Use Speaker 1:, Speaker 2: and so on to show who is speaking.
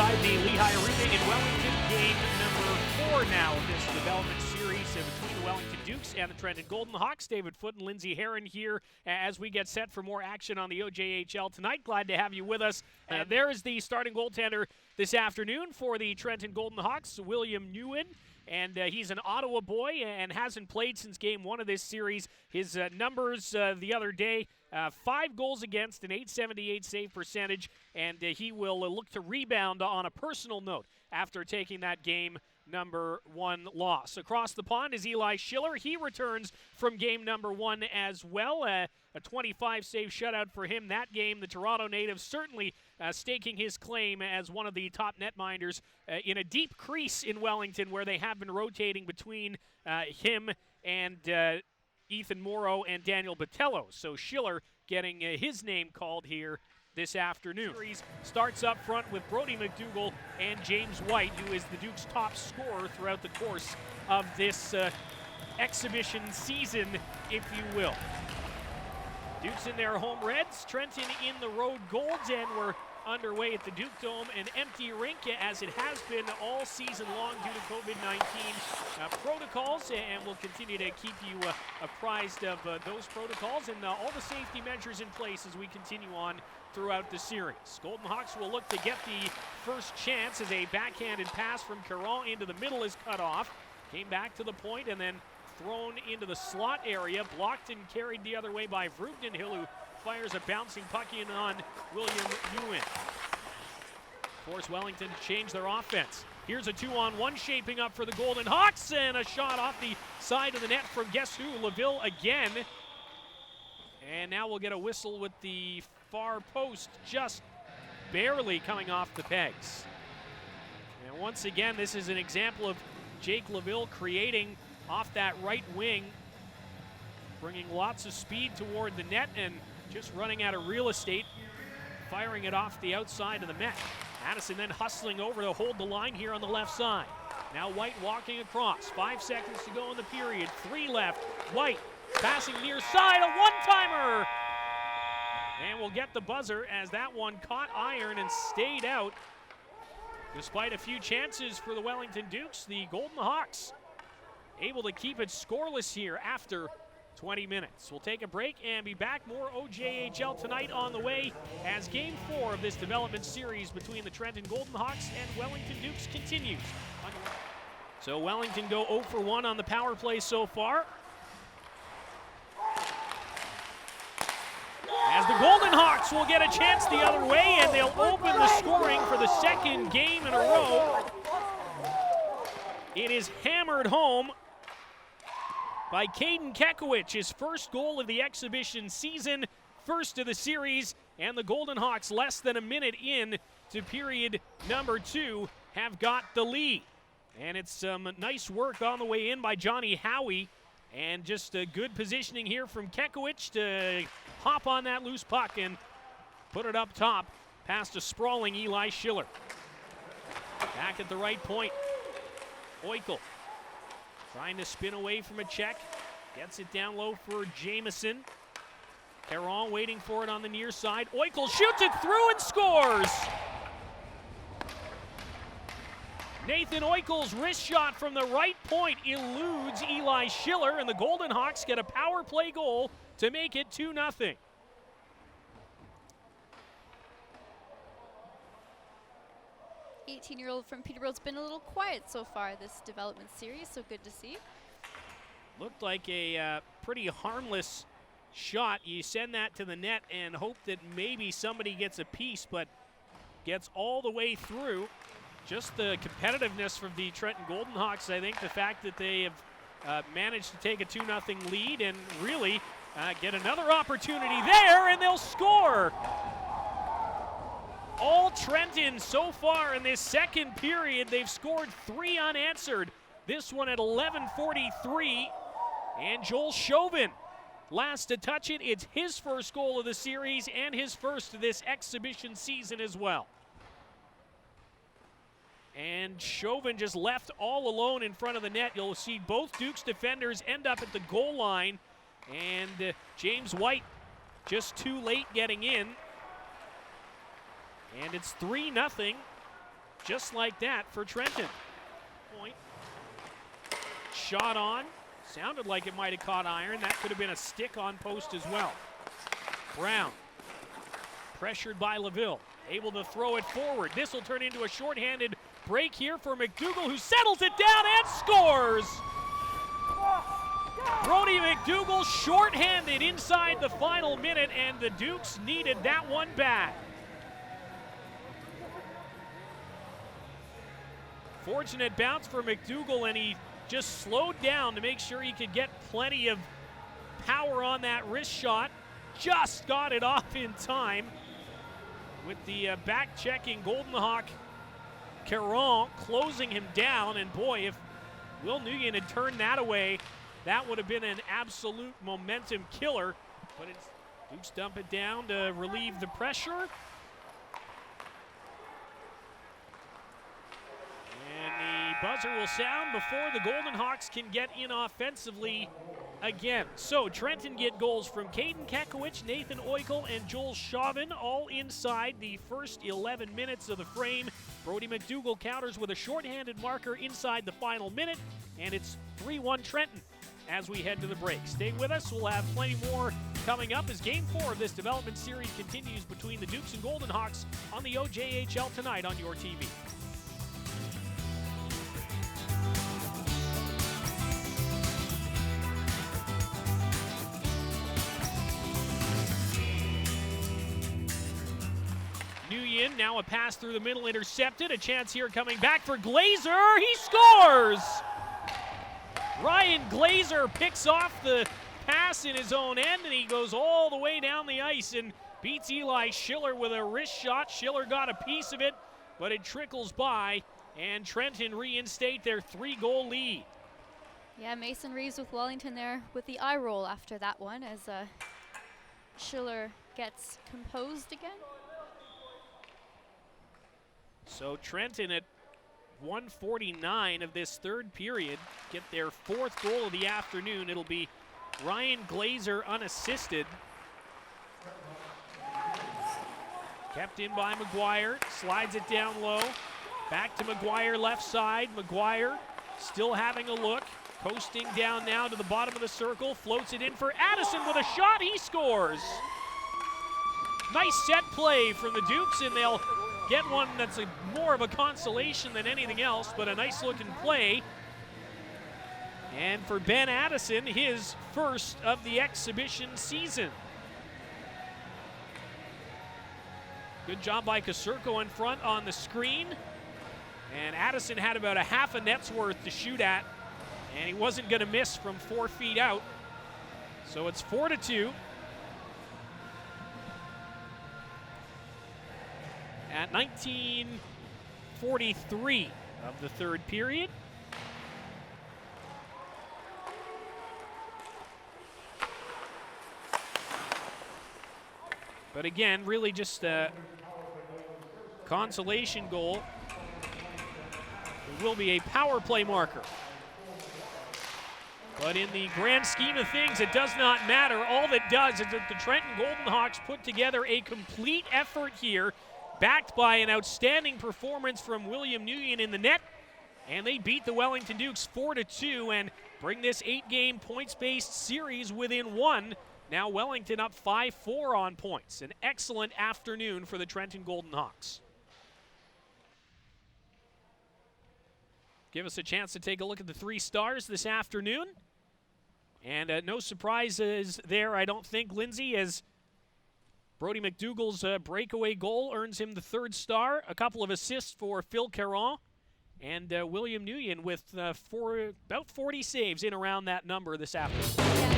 Speaker 1: inside the LeHigh Arena in Wellington. Game number 4 now of this development series between the Wellington Dukes and the Trenton Golden Hawks. David Foote and Lindsay Herron here as we get set for more action on the OJHL tonight. Glad to have you with us. There is the starting goaltender this afternoon for the Trenton Golden Hawks, William Nguyen. And he's an Ottawa boy and hasn't played since game 1 of this series. His numbers the other day, 5 goals against, an .878 save percentage, and he will look to rebound on a personal note after taking that game number 1 loss. Across the pond is Eli Schiller. He returns from game number 1 as well. A 25 save shutout for him that game. The Toronto native certainly staking his claim as one of the top netminders in a deep crease in Wellington, where they have been rotating between him and Ethan Morrow and Daniel Botello. So Schiller getting his name called here this afternoon. Series starts up front with Brody McDougall and James White, who is the Duke's top scorer throughout the course of this exhibition season, if you will. Dukes in their home reds, Trenton in the road golds, and we're underway at the Duke Dome, an empty rink as it has been all season long due to COVID-19 protocols, and we'll continue to keep you apprised of those protocols and all the safety measures in place as we continue on throughout the series. Golden Hawks will look to get the first chance as a backhanded pass from Caron into the middle is cut off. Came back to the point and then thrown into the slot area, blocked and carried the other way by Vreugdenhil, who fires a bouncing puck in on William Nguyen. Force Wellington to change their offense. Here's a 2-on-1 shaping up for the Golden Hawks, and a shot off the side of the net from guess who? LaVille again. And now we'll get a whistle with the far post just barely coming off the pegs. And once again, this is an example of Jake LaVille creating off that right wing, bringing lots of speed toward the net and just running out of real estate, firing it off the outside of the net. Addison then hustling over to hold the line here on the left side. Now White walking across. 5 seconds to go in the period. 3 left. White passing near side, a one-timer! And we'll get the buzzer as that one caught iron and stayed out. Despite a few chances for the Wellington Dukes, the Golden Hawks able to keep it scoreless here after 20 minutes. We'll take a break and be back. More OJHL tonight on the way as game 4 of this development series between the Trenton Golden Hawks and Wellington Dukes continues. So Wellington go 0 for 1 on the power play so far, as the Golden Hawks will get a chance the other way, and they'll open the scoring for the second game in a row. It is hammered home by Caden Kekowicz, his first goal of the exhibition season, first of the series, and the Golden Hawks, less than a minute in to period number 2, have got the lead. And it's some nice work on the way in by Johnny Howie, and just a good positioning here from Kekowicz to hop on that loose puck and put it up top past a sprawling Eli Schiller. Back at the right point, Oikel trying to spin away from a check. Gets it down low for Jamieson. Caron waiting for it on the near side. Oikel shoots it through and scores! Nathan Oikel's wrist shot from the right point eludes Eli Schiller, and the Golden Hawks get a power play goal to make it 2-0.
Speaker 2: 18-year-old from Peterborough's been a little quiet so far this development series, so good to see.
Speaker 1: Looked like a pretty harmless shot. You send that to the net and hope that maybe somebody gets a piece, but gets all the way through. Just the competitiveness from the Trenton Golden Hawks, I think, the fact that they have managed to take a 2-0 lead and really get another opportunity there, and they'll score. All Trenton so far in this second period. They've scored 3 unanswered. This one at 11:43. And Joel Chauvin, last to touch it. It's his first goal of the series and his first of this exhibition season as well. And Chauvin just left all alone in front of the net. You'll see both Dukes defenders end up at the goal line. And James White just too late getting in. And it's 3-0 just like that for Trenton. Point. Shot on. Sounded like it might have caught iron. That could have been a stick on post as well. Brown, pressured by LaVille, able to throw it forward. This will turn into a shorthanded break here for McDougall, who settles it down and scores! Brody McDougall shorthanded inside the final minute, and the Dukes needed that one bad. Fortunate bounce for McDougall, and he just slowed down to make sure he could get plenty of power on that wrist shot. Just got it off in time with the back-checking Golden Hawk Caron closing him down. And boy, if Will Nguyen had turned that away, that would have been an absolute momentum killer. But it's Dukes dump it down to relieve the pressure. And the buzzer will sound before the Golden Hawks can get in offensively again. So Trenton get goals from Caden Kekowicz, Nathan Oikel, and Joel Chauvin, all inside the first 11 minutes of the frame. Brody McDougall counters with a shorthanded marker inside the final minute, and it's 3-1 Trenton as we head to the break. Stay with us. We'll have plenty more coming up as Game 4 of this development series continues between the Dukes and Golden Hawks on the OJHL tonight on YourTV. Nguyen, now a pass through the middle intercepted. A chance here coming back for Glazer. He scores! Ryan Glazer picks off the pass in his own end, and he goes all the way down the ice and beats Eli Schiller with a wrist shot. Schiller got a piece of it, but it trickles by, and Trenton reinstate their 3-goal lead.
Speaker 2: Yeah, Mason Reeves with Wellington there with the eye roll after that one as Schiller gets composed again.
Speaker 1: So Trenton at 1:49 of this third period get their 4th goal of the afternoon. It'll be Ryan Glazer unassisted. Kept in by McGuire, slides it down low. Back to McGuire left side. McGuire still having a look. Coasting down now to the bottom of the circle. Floats it in for Addison with a shot. He scores. Nice set play from the Dukes, and they'll get one that's more of a consolation than anything else, but a nice looking play. And for Ben Addison, his first of the exhibition season. Good job by Kasurko in front on the screen. And Addison had about a half a net's worth to shoot at, and he wasn't going to miss from 4 feet out. So it's 4-2. At 19:43 of the third period. But again, really just a consolation goal. It will be a power play marker. But in the grand scheme of things, it does not matter. All that does is that the Trenton Golden Hawks put together a complete effort here, backed by an outstanding performance from William Nguyen in the net, and they beat the Wellington Dukes 4-2 and bring this 8-game points-based series within 1. Now Wellington up 5-4 on points. An excellent afternoon for the Trenton Golden Hawks. Give us a chance to take a look at the 3 stars this afternoon. And no surprises there, I don't think, Lindsay, as Brody McDougall's breakaway goal earns him the 3rd star. A couple of assists for Phil Caron. And William Nguyen with about 40 saves in around that number this afternoon.
Speaker 2: Yeah.